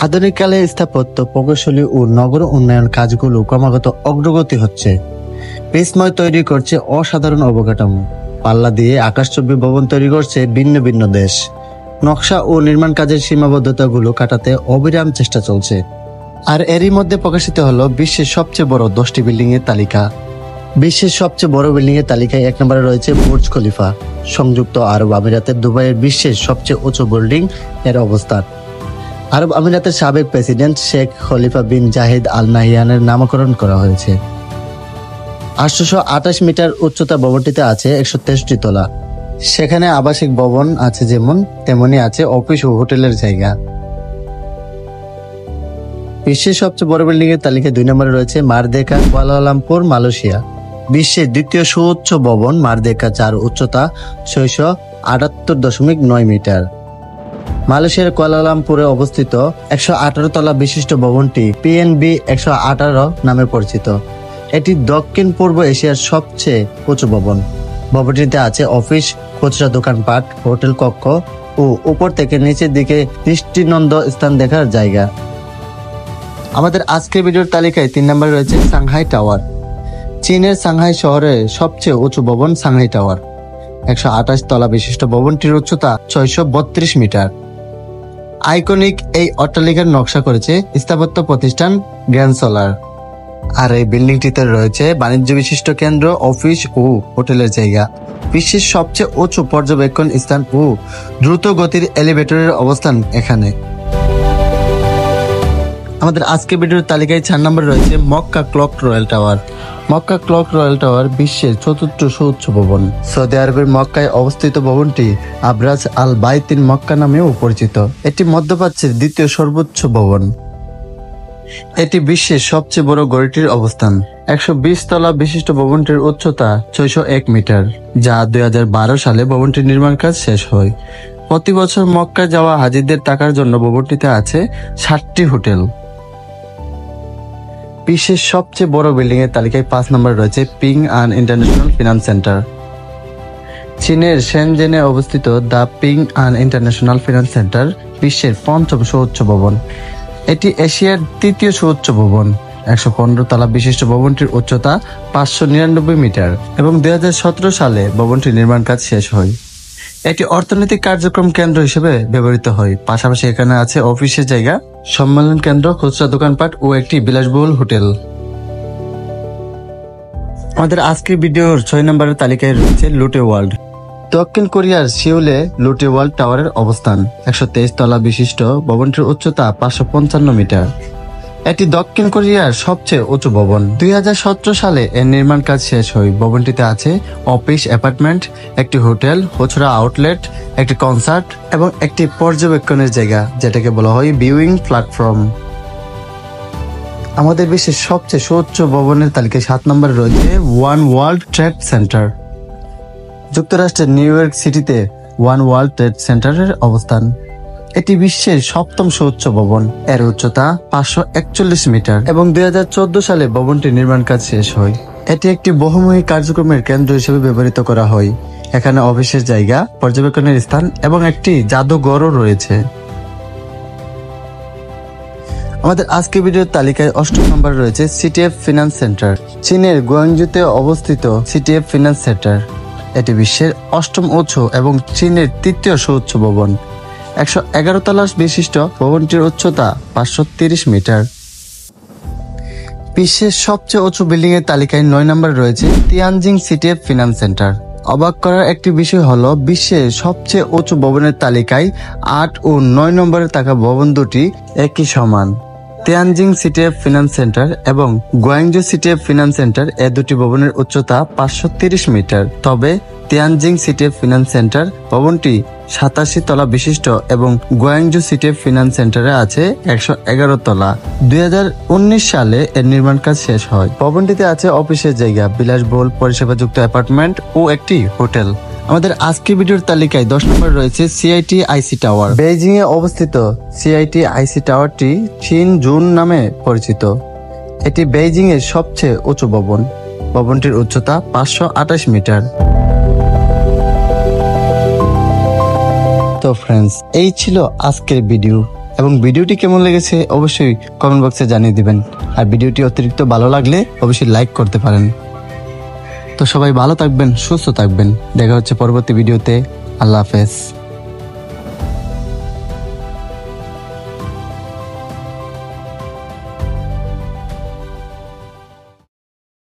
আধুনিককালে স্থাপত্য প্রকৌশলী ও নগর উন্নয়ন কাজগুলো ক্রমাগত অগ্রগতি হচ্ছে। বিস্ময় তৈরি করছে অসাধারণ অবকাঠামো, পাল্লা দিয়ে আকাশচুম্বী ভবন তৈরি করছে ভিন্ন ভিন্ন দেশ। নকশা ও নির্মাণ কাজের সীমাবদ্ধতাগুলো কাটাতে অবিরাম চেষ্টা চলছে। আর এরই মধ্যে প্রকাশিত হলো বিশ্বের সবচেয়ে বড় 10টি বিল্ডিং এর তালিকা। বিশ্বের সবচেয়ে বড় বিল্ডিং এর তালিকায় 1 নম্বরে রয়েছে বুর্জ খলিফা। সংযুক্ত আরব আমিরাতের দুবাইয়ের বিশ্বের সবচেয়ে উঁচু বিল্ডিং এর অবস্থান। আরব আমিরাতের সাবেক প্রেসিডেন্ট শেখ খলিফা বিন জাহিদ আল নাহিয়ানের নামকরণ করা হয়েছে। 828 মিটার উচ্চতা ভবনটিতে আছে 163 তলা। সেখানে আবাসিক ভবন আছে যেমন তেমনি আছে অফিস ও হোটেলের জায়গা। বিশ্বের সবচেয়ে বড় বিল্ডিং এর তালিকায় 2 নম্বরে রয়েছে মারদেকা, কুয়ালালামপুর, মালয়েশিয়া। বিশ্বের দ্বিতীয় সুউচ্চ ভবন মারদেকা, যার উচ্চতা 678.9 মিটার। মালয়েশিয়ার কুয়ালালামপুরে অবস্থিত 118 তলা বিশিষ্ট ভবনটি পিএনবি 118 নামে পরিচিত। এটি দক্ষিণ পূর্ব এশিয়ার সবচেয়ে উঁচু ভবন। ভবনটিতে আছে অফিস, খুচরা দোকানপাট, হোটেল কক্ষ ও উপর থেকে নিচের দিকে দৃষ্টিনন্দন স্থান দেখার জায়গা। আমাদের আজকের ভিডিওর তালিকায় 3 নম্বরে রয়েছে সাংহাই টাওয়ার। চীনের সাংহাই শহরের সবচেয়ে উঁচু ভবন সাংহাই টাওয়ার। 128 তলা বিশিষ্ট ভবনটির উচ্চতা 632 মিটার। আইকনিক এই অট্টালিকার নকশা করেছে স্থাপত্য প্রতিষ্ঠান গ্র্যান্ড সোলার। আর এই বিল্ডিংটিতে রয়েছে বাণিজ্য বিশিষ্ট কেন্দ্র, অফিস ও হোটেলের জায়গা। বিশ্বের সবচেয়ে উঁচু পর্যবেক্ষণ স্থান ও দ্রুত গতির এলিভেটরের অবস্থান এখানে। আমাদের আজকে ভিডিওর তালিকায় 4 নম্বরে রয়েছে Mecca clock royal tower. Mecca clock royal tower বিশ্বের চতুর্থ সুউচ্চ ভবন। সৌদি আরবের মক্কায় অবস্থিত ভবনটি আবরাজ আল বাইতিন মক্কা নামেও পরিচিত। এটি মধ্যপ্রাচ্যের দ্বিতীয় সর্বোচ্চ ভবন। এটি বিশ্বের সবচেয়ে বড় গড়িটির অবস্থান। 120 তলা বিশিষ্ট ভবনটির উচ্চতা 601 মিটার, যা 2012 সালে ভবনটির নির্মাণ কাজ শেষ হয়। প্রতি বছর মক্কায় যাওয়া হাজিদের থাকার জন্য ভবনটিতে আছে 60টি হোটেল। বিশ্বের সবচেয়ে বড় বিল্ডিং এর তালিকায় 5 নম্বরে রয়েছে Ping An International Finance Centre. চীনের শেনজেনে অবস্থিত the Ping An International Finance Centre বিশ্বের 5ম সুউচ্চ ভবন। এটি এশিয়ার 3য় সুউচ্চ ভবন। 115 তলা বিশিষ্ট ভবনটির উচ্চতা 599 মিটার এবং 2017 সালে ভবনটির নির্মাণ কাজ শেষ হয়। এটি অর্থনৈতিক কার্যক্রম কেন্দ্র হিসেবে ব্যবহৃত হয়। পাশাপাশি এখানে আছে অফিসের জায়গা, সম্মেলন কেন্দ্র, খুচরা দোকানপাট ও একটি বিলাসবহুল হোটেল। আমাদের আজকের ভিডিওর 6 নম্বরের তালিকায় রয়েছে লোটে ওয়ার্ল্ড। দক্ষিণ কোরিয়ার সিউলে লোটে ওয়ার্ল্ড টাওয়ারের অবস্থান। 123 তলা বিশিষ্ট ভবনটির উচ্চতা 555 মিটার। এটি দক্ষিণ কোরিয়ার সবচেয়ে উঁচু ভবন। 2017 সালে এর নির্মাণ কাজ শেষ হয়। ভবনটিতে আছে অফিস, অ্যাপার্টমেন্ট, একটি হোটেল, খুচরা আউটলেট, একটি কনসার্ট এবং একটি পর্যবেক্ষণের জায়গা, যেটাকে বলা হয় ভিউইং প্ল্যাটফর্ম। আমাদের বিশ্বের সবচেয়ে সুউচ্চ ভবনের তালিকায় 7 নম্বরে রয়েছে ওয়ান ওয়ার্ল্ড ট্রেড সেন্টার। যুক্তরাষ্ট্রের নিউ ইয়র্ক সিটিতে ওয়ান ওয়ার্ল্ড ট্রেড সেন্টারের অবস্থান। এটি বিশ্বের 7ম সুউচ্চ ভবন। এর উচ্চতা 541 মিটার এবং 2014 সালে ভবনটির নির্মাণ কাজ শেষ হয়। এটি একটি বহুমুখী কার্যক্রমের কেন্দ্র হিসেবে ব্যবহৃত করা হয়। এখানে অফিসের জায়গা, পর্যবেক্ষণের স্থান এবং একটি জাদুঘরও রয়েছে। আমাদের আজকের ভিডিওর তালিকায় 8 নম্বরে রয়েছে সিটিএফ ফিনান্স সেন্টার। চীনের গুয়াংজুতে অবস্থিত সিটিএফ ফিনান্স সেন্টার। এটি বিশ্বের 8ম উঁচু এবং চীনের 3য় সুউচ্চ ভবন। 111 তলা বিশিষ্ট ভবনটির উচ্চতা 530 মিটার। বিশ্বের সবচেয়ে উঁচু বিল্ডিং এর তালিকায় 9 নম্বরে রয়েছে তিয়ানজিং সিটিএফ ফিনান্স সেন্টার। অবাক করার একটি বিষয় হলো বিশ্বের সবচেয়ে উঁচু ভবনের তালিকায় 8 ও 9 নম্বরে থাকা ভবন দুটি একই সমান। তিয়ানজিং সিটিএফ ফিনান্স সেন্টার এবং গুয়াংজু সিটিএফ ফিনান্স সেন্টার এ দুটি ভবনের উচ্চতা 530 মিটার। তবে তিয়ানজিং সিটিএফ ফিনান্স সেন্টার ভবনটি 87 তলা বিশিষ্ট এবং গুয়াংজু সিটিএফ ফিনান্স সেন্টারে আছে 111 তলা। 2019 সালে এর নির্মাণ কাজ শেষ হয়। ভবনটিতে আছে অফিসের জায়গা, বিলাসবহুল পরিষেবাযুক্ত অ্যাপার্টমেন্ট ও একটি হোটেল। আমাদের আজকের ভিডিওর তালিকায় 10 নম্বরে রয়েছে সিআইটি আইসি টাওয়ার। বেইজিং এ অবস্থিত সিআইটি আইসি টাওয়ারটি চীন জুন নামে পরিচিত। এটি বেইজিং এর সবচেয়ে উঁচু ভবন। ভবনটির উচ্চতা 528 মিটার। তো ফ্রেন্ডস, এই ছিল আজকের ভিডিও। এবং ভিডিওটি কেমন লেগেছে অবশ্যই কমেন্ট বক্সে জানিয়ে দিবেন। আর ভিডিওটি অতিরিক্ত ভালো লাগলে অবশ্যই লাইক করতে পারেন। তো সবাই ভালো থাকবেন, সুস্থ থাকবেন। দেখা হচ্ছে পরবর্তী ভিডিওতে। আল্লাহ হাফেজ।